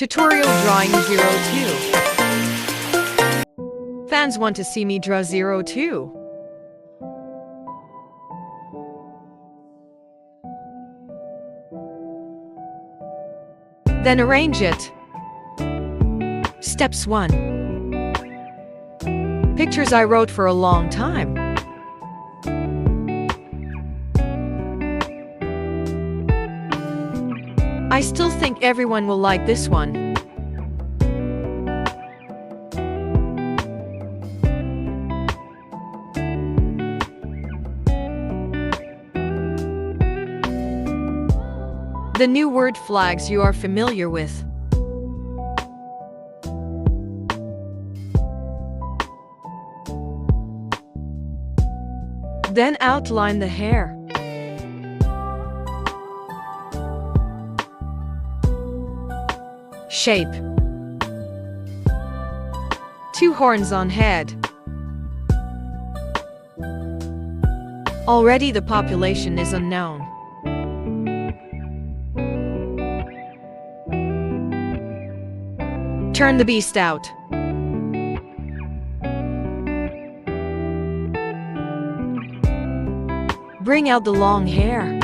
Tutorial Drawing 02. Fans want to see me draw 02. Then arrange it. Steps 1. Pictures I wrote for a long time. I still think everyone will like this one. The new word flags you are familiar with. Then outline the hair. Shape. 2 horns on head. Already the population is unknown. Turn the beast out. Bring out the long hair.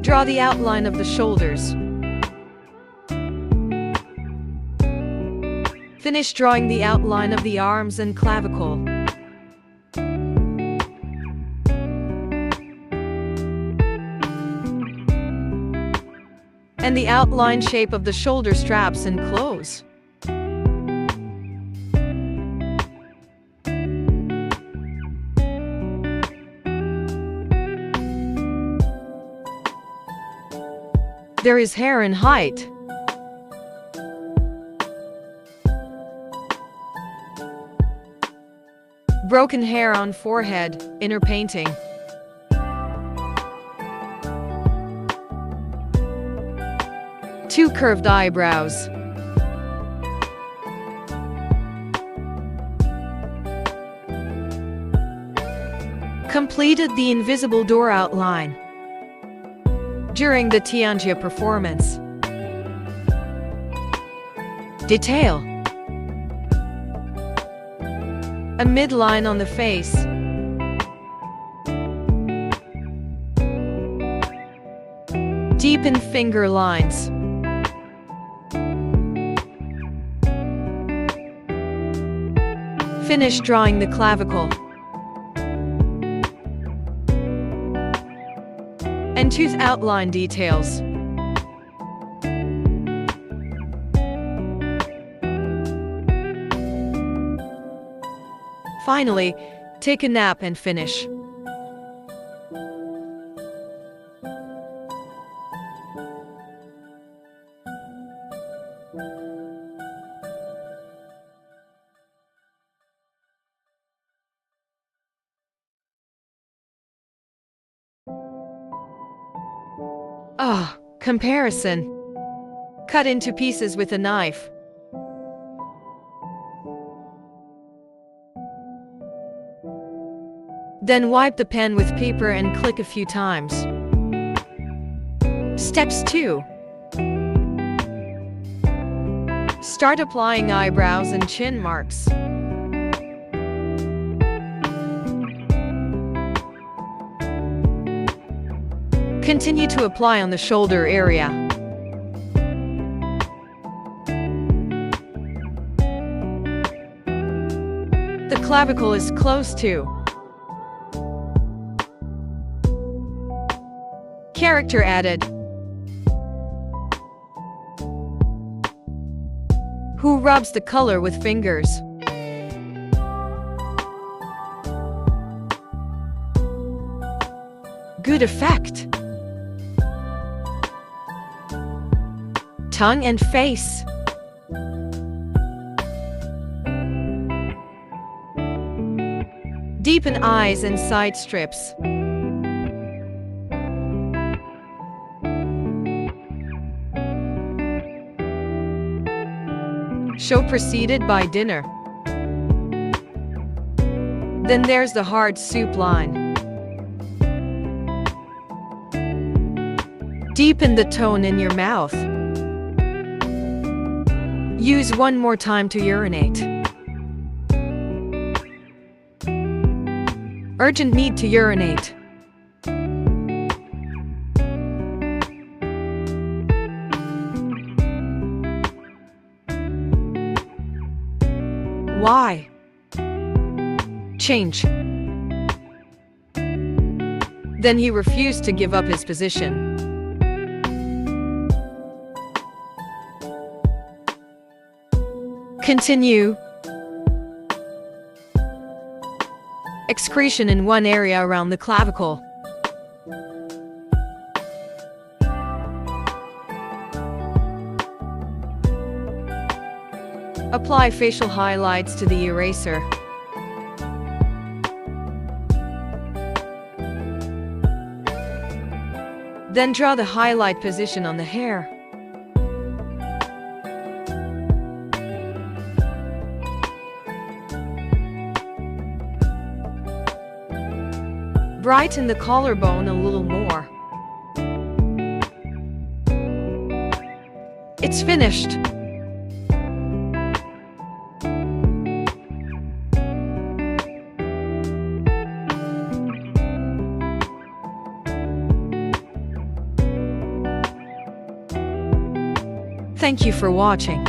Draw the outline of the shoulders. Finish drawing the outline of the arms and clavicle. And the outline shape of the shoulder straps and clothes. There is hair and height. Broken hair on forehead, inner painting. Two curved eyebrows. Completed the invisible door outline during the Tianjia performance. Detail. A midline on the face. Deepen finger lines. Finish drawing the clavicle. And tooth outline details. Finally, take a nap and finish. Comparison. Cut into pieces with a knife. Then wipe the pen with paper and click a few times. Steps 2. Start applying eyebrows and chin marks. Continue to apply on the shoulder area. The clavicle is close to. Character added. Who rubs the color with fingers? Good effect. Tongue and face. Deepen eyes and side strips. Show preceded by dinner. Then there's the hard soup line. Deepen the tone in your mouth. Use one more time to urinate. Urgent need to urinate. Why? Change. Then he refused to give up his position. Continue. Excretion in one area around the clavicle. Apply facial highlights to the eraser. Then draw the highlight position on the hair. Brighten the collarbone a little more. It's finished. Thank you for watching.